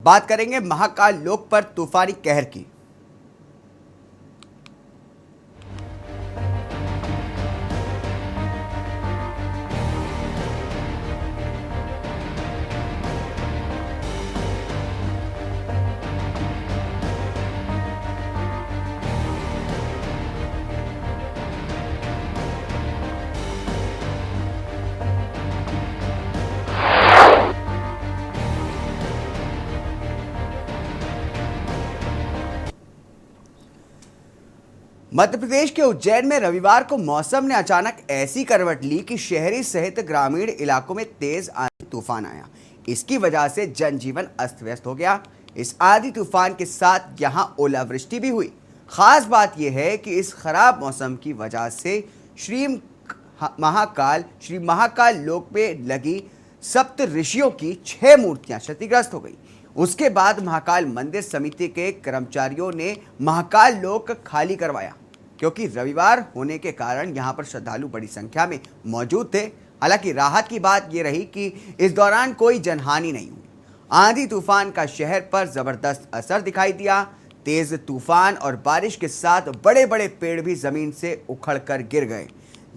बात करेंगे महाकाल लोक पर तूफानी कहर की। मध्य प्रदेश के उज्जैन में रविवार को मौसम ने अचानक ऐसी करवट ली कि शहरी सहित ग्रामीण इलाकों में तेज आंधी तूफान आया। इसकी वजह से जनजीवन अस्त व्यस्त हो गया। इस आंधी तूफान के साथ यहां ओलावृष्टि भी हुई। खास बात यह है कि इस खराब मौसम की वजह से श्री महाकाल लोक में लगी सप्त ऋषियों की 6 मूर्तियां क्षतिग्रस्त हो गई। उसके बाद महाकाल मंदिर समिति के कर्मचारियों ने महाकाल लोक खाली करवाया, क्योंकि रविवार होने के कारण यहां पर श्रद्धालु बड़ी संख्या में मौजूद थे। हालांकि राहत की बात यह रही कि इस दौरान कोई जनहानि नहीं हुई। आंधी तूफान का शहर पर जबरदस्त असर दिखाई दिया। तेज तूफान और बारिश के साथ बड़े बड़े पेड़ भी जमीन से उखड़कर गिर गए।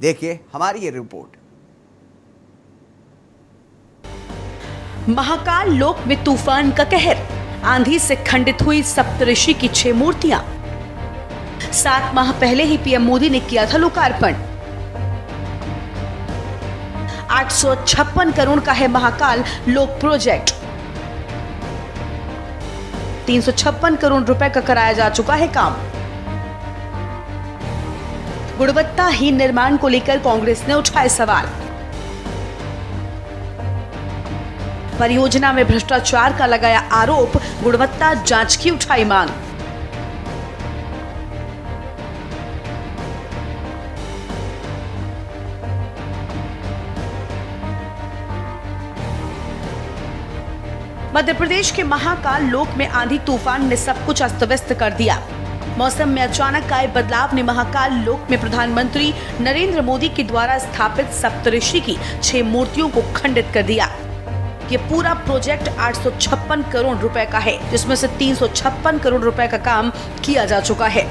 देखिए हमारी ये रिपोर्ट। महाकाल लोक में तूफान का कहर, आंधी से खंडित हुई सप्तऋषि की 6 मूर्तियां। 7 माह पहले ही पीएम मोदी ने किया था लोकार्पण। 856 करोड़ का है महाकाल लोक प्रोजेक्ट। 356 करोड़ रुपए का कराया जा चुका है काम। गुणवत्ताहीन निर्माण को लेकर कांग्रेस ने उठाए सवाल। परियोजना में भ्रष्टाचार का लगाया आरोप, गुणवत्ता जांच की उठाई मांग। मध्य प्रदेश के महाकाल लोक में आंधी तूफान ने सब कुछ अस्त व्यस्त कर दिया। मौसम में अचानक आए बदलाव ने महाकाल लोक में प्रधानमंत्री नरेंद्र मोदी के द्वारा स्थापित सप्तऋषि की 6 मूर्तियों को खंडित कर दिया। ये पूरा प्रोजेक्ट 856 करोड़ रुपए का है, जिसमें से 356 करोड़ रुपए का काम किया जा चुका है।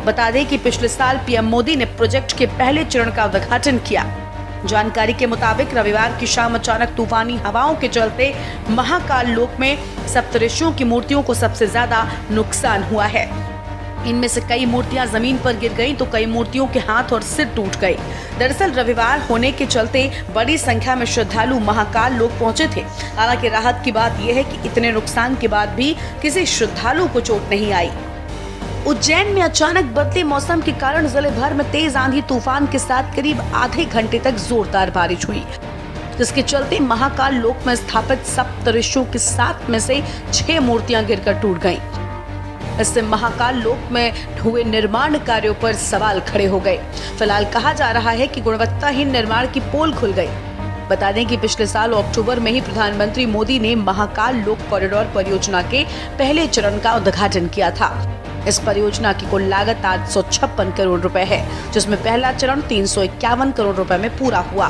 बता दें कि पिछले साल पीएम मोदी ने प्रोजेक्ट के पहले चरण का उद्घाटन किया। जानकारी के मुताबिक रविवार की शाम अचानक तूफानी हवाओं के चलते महाकाल लोक में सप्तऋषियों की मूर्तियों को सबसे ज्यादा नुकसान हुआ है। इनमें से कई मूर्तियां जमीन पर गिर गईं, तो कई मूर्तियों के हाथ और सिर टूट गए। दरअसल रविवार होने के चलते बड़ी संख्या में श्रद्धालु महाकाल लोक पहुंचे थे। हालांकि राहत की बात यह है कि इतने नुकसान के बाद भी किसी श्रद्धालु को चोट नहीं आई। उज्जैन में अचानक बदले मौसम के कारण जिले भर में तेज आंधी तूफान के साथ करीब आधे घंटे तक जोरदार बारिश हुई, जिसके चलते महाकाल लोक में स्थापित सप्तऋषियों के 7 में से 6 मूर्तियां गिरकर टूट गईं। इससे महाकाल लोक में हुए निर्माण कार्यों पर सवाल खड़े हो गए। फिलहाल कहा जा रहा है कि गुणवत्ताहीन निर्माण की पोल खुल गई। बता दें कि पिछले साल अक्टूबर में ही प्रधानमंत्री मोदी ने महाकाल लोक कॉरिडोर परियोजना के पहले चरण का उद्घाटन किया था। इस परियोजना की कुल लागत 856 करोड़ रुपए है, जिसमें पहला चरण 351 करोड़ रुपए में पूरा हुआ।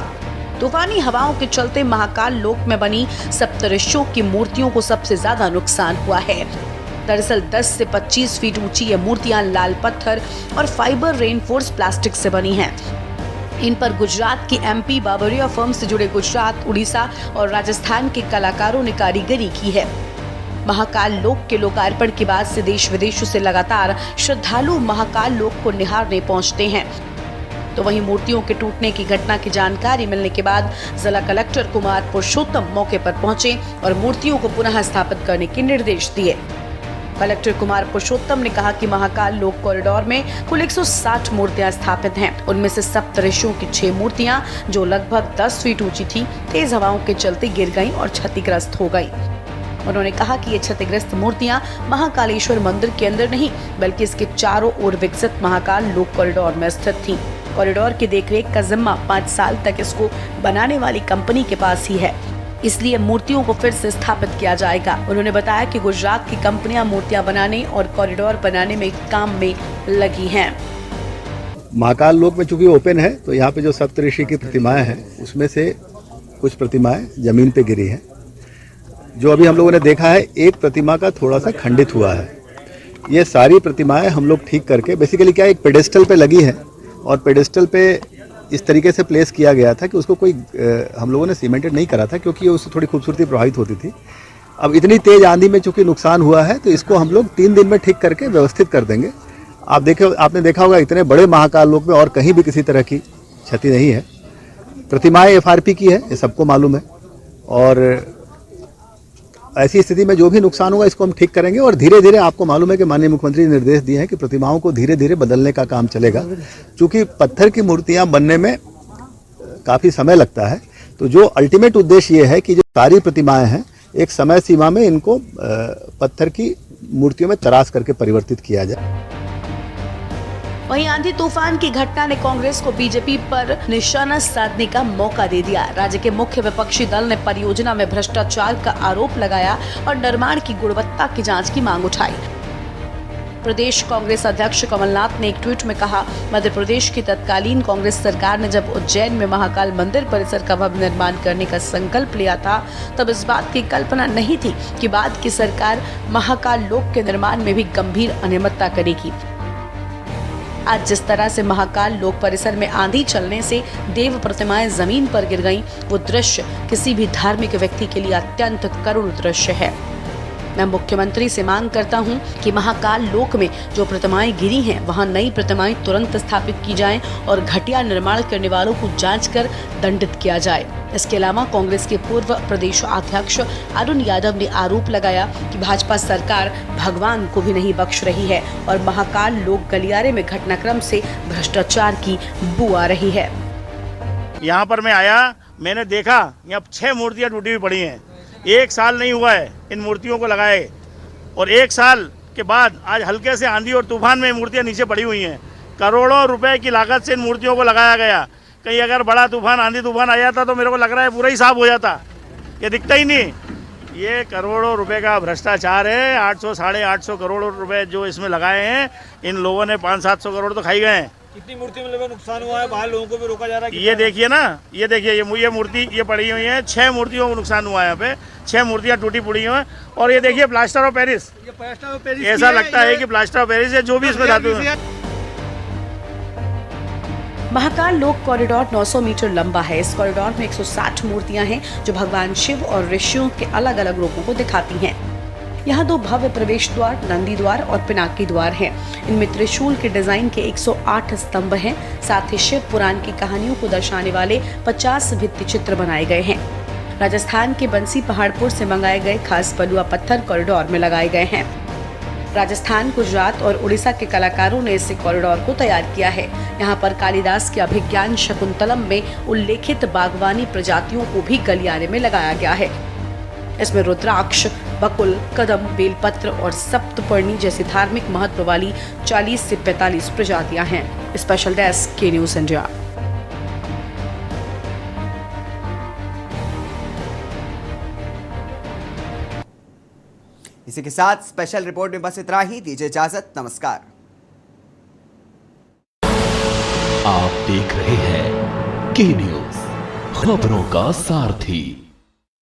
तूफानी हवाओं के चलते महाकाल लोक में बनी सप्तऋषियों की मूर्तियों को सबसे ज्यादा नुकसान हुआ है। दरअसल 10 से 25 फीट ऊंची ये मूर्तियां लाल पत्थर और फाइबर रेनफोर्स प्लास्टिक से बनी हैं। इन पर गुजरात की एमपी बाबरिया फर्म से जुड़े गुजरात, उड़ीसा और राजस्थान के कलाकारों ने कारीगरी की है। महाकाल लोक के लोकार्पण के बाद से देश विदेशों से लगातार श्रद्धालु महाकाल लोक को निहारने पहुंचते हैं। तो वहीं मूर्तियों के टूटने की घटना की जानकारी मिलने के बाद जिला कलेक्टर कुमार पुरुषोत्तम मौके पर पहुंचे और मूर्तियों को पुनः स्थापित करने के निर्देश दिए। कलेक्टर कुमार पुरुषोत्तम ने कहा कि महाकाल लोक कॉरिडोर में कुल 160 मूर्तियां स्थापित हैं। उनमें से सप्तऋषियों की 6 मूर्तियां, जो लगभग 10 फीट ऊंची थी, तेज हवाओं के चलते गिर गईं और क्षतिग्रस्त हो गईं। उन्होंने कहा कि ये क्षतिग्रस्त मूर्तियां महाकालेश्वर मंदिर के अंदर नहीं, बल्कि इसके चारों ओर विकसित महाकाल लोक कॉरिडोर में स्थित थी। कॉरिडोर की देखरेख का जिम्मा 5 साल तक इसको बनाने वाली कंपनी के पास ही है, इसलिए मूर्तियों को फिर से स्थापित किया जाएगा। उन्होंने बताया कि गुजरात की कंपनियां मूर्तियां बनाने और कॉरिडोर बनाने में काम में लगी हैं। महाकाल लोक में चूंकि ओपन है, तो यहाँ पे जो सप्तऋषि की प्रतिमाएं हैं, उसमें से कुछ प्रतिमाएं जमीन पे गिरी हैं। जो अभी हम लोगों ने देखा है, एक प्रतिमा का थोड़ा सा खंडित हुआ है। ये सारी प्रतिमाएं हम लोग ठीक करके, बेसिकली क्या, एक पेडेस्टल पे लगी है और पेडेस्टल पे इस तरीके से प्लेस किया गया था कि उसको कोई हम लोगों ने सीमेंटेड नहीं करा था, क्योंकि उससे थोड़ी खूबसूरती प्रभावित होती थी। अब इतनी तेज आंधी में चूंकि नुकसान हुआ है, तो इसको हम लोग 3 दिन में ठीक करके व्यवस्थित कर देंगे। आपने देखा होगा, इतने बड़े महाकाल लोक में और कहीं भी किसी तरह की क्षति नहीं है। प्रतिमाएं FRP की है, ये सबको मालूम है, और ऐसी स्थिति में जो भी नुकसान होगा इसको हम ठीक करेंगे। और धीरे धीरे, आपको मालूम है कि माननीय मुख्यमंत्री ने निर्देश दिए हैं कि प्रतिमाओं को धीरे धीरे बदलने का काम चलेगा, क्योंकि पत्थर की मूर्तियां बनने में काफ़ी समय लगता है। तो जो अल्टीमेट उद्देश्य ये है कि जो सारी प्रतिमाएं हैं, एक समय सीमा में इनको पत्थर की मूर्तियों में तराश करके परिवर्तित किया जाए। वहीं आंधी तूफान की घटना ने कांग्रेस को बीजेपी पर निशाना साधने का मौका दे दिया। राज्य के मुख्य विपक्षी दल ने परियोजना में भ्रष्टाचार का आरोप लगाया और निर्माण की गुणवत्ता की जांच की मांग उठाई। प्रदेश कांग्रेस अध्यक्ष कमलनाथ ने एक ट्वीट में कहा, मध्य प्रदेश की तत्कालीन कांग्रेस सरकार ने जब उज्जैन में महाकाल मंदिर परिसर का भव्य निर्माण करने का संकल्प लिया था, तब इस बात की कल्पना नहीं थी कि बाद की सरकार महाकाल लोक के निर्माण में भी गंभीर अनियमितता करेगी। आज जिस तरह से महाकाल लोक परिसर में आंधी चलने से देव प्रतिमाएं जमीन पर गिर गईं, वो दृश्य किसी भी धार्मिक व्यक्ति के लिए अत्यंत करुण दृश्य है। मैं मुख्यमंत्री से मांग करता हूं कि महाकाल लोक में जो प्रतिमाएं गिरी हैं, वहां नई प्रतिमाएं तुरंत स्थापित की जाएं और घटिया निर्माण करने वालों को जांच कर दंडित किया जाए। इसके अलावा कांग्रेस के पूर्व प्रदेश अध्यक्ष अरुण यादव ने आरोप लगाया कि भाजपा सरकार भगवान को भी नहीं बख्श रही है और महाकाल लोक गलियारे में घटनाक्रम से भ्रष्टाचार की बू आ रही है। यहाँ पर मैं आया, मैंने देखा यहाँ 6 मूर्तियाँ टूटी हुई पड़ी हैं। 1 साल नहीं हुआ है इन मूर्तियों को लगाए, और 1 साल के बाद आज हल्के से आंधी और तूफान में मूर्तियाँ नीचे पड़ी हुई हैं। करोड़ों रुपए की लागत से इन मूर्तियों को लगाया गया। कहीं अगर बड़ा तूफान, आंधी तूफान आ जाता तो मेरे को लग रहा है पूरा ही साफ हो जाता, ये दिखता ही नहीं। ये करोड़ों रुपए का भ्रष्टाचार है। 800 साढ़े 800 करोड़ रुपए जो इसमें लगाए हैं, इन लोगों ने 500-700 करोड़ तो खाई गए हैं। कितनी मूर्ति में नुकसान हुआ है, बाहर लोगों को भी रोका जा रहा है। ये देखिए ना, ये देखिए, ये मूर्ति ये पड़ी हुई है। 6 मूर्तियों को नुकसान हुआ है। यहाँ पे 6 मूर्तियाँ टूटी पड़ी हुई हैं। और ये देखिए प्लास्टर ऑफ पेरिस, ऐसा लगता है कि प्लास्टर ऑफ पेरिस है, जो भी इसमें धातु है। महाकाल लोक कॉरिडोर 900 मीटर लंबा है। इस कॉरिडोर में 160 मूर्तियां हैं जो भगवान शिव और ऋषियों के अलग अलग रूपों को दिखाती हैं। यहाँ 2 भव्य प्रवेश द्वार, नंदी द्वार और पिनाकी द्वार हैं। इनमें त्रिशूल के डिजाइन के 108 स्तंभ हैं। साथ ही शिव पुराण की कहानियों को दर्शाने वाले 50 भित्ति चित्र बनाए गए हैं। राजस्थान के बंसी पहाड़पुर से मंगाए गए खास बलुआ पत्थर कॉरिडोर में लगाए गए हैं। राजस्थान, गुजरात और उड़ीसा के कलाकारों ने इस कॉरिडोर को तैयार किया है। यहाँ पर कालिदास के अभिज्ञान शकुंतलम में उल्लेखित बागवानी प्रजातियों को भी गलियारे में लगाया गया है। इसमें रुद्राक्ष, बकुल, कदम, बेलपत्र और सप्तपर्णी जैसी धार्मिक महत्व वाली 40 से 45 प्रजातियां हैं। स्पेशल डेस्क, के न्यूज़ इंडिया। इसी के साथ स्पेशल रिपोर्ट में बस इतना ही। दीजिए इजाजत, नमस्कार। आप देख रहे हैं के न्यूज़, खबरों का सारथी।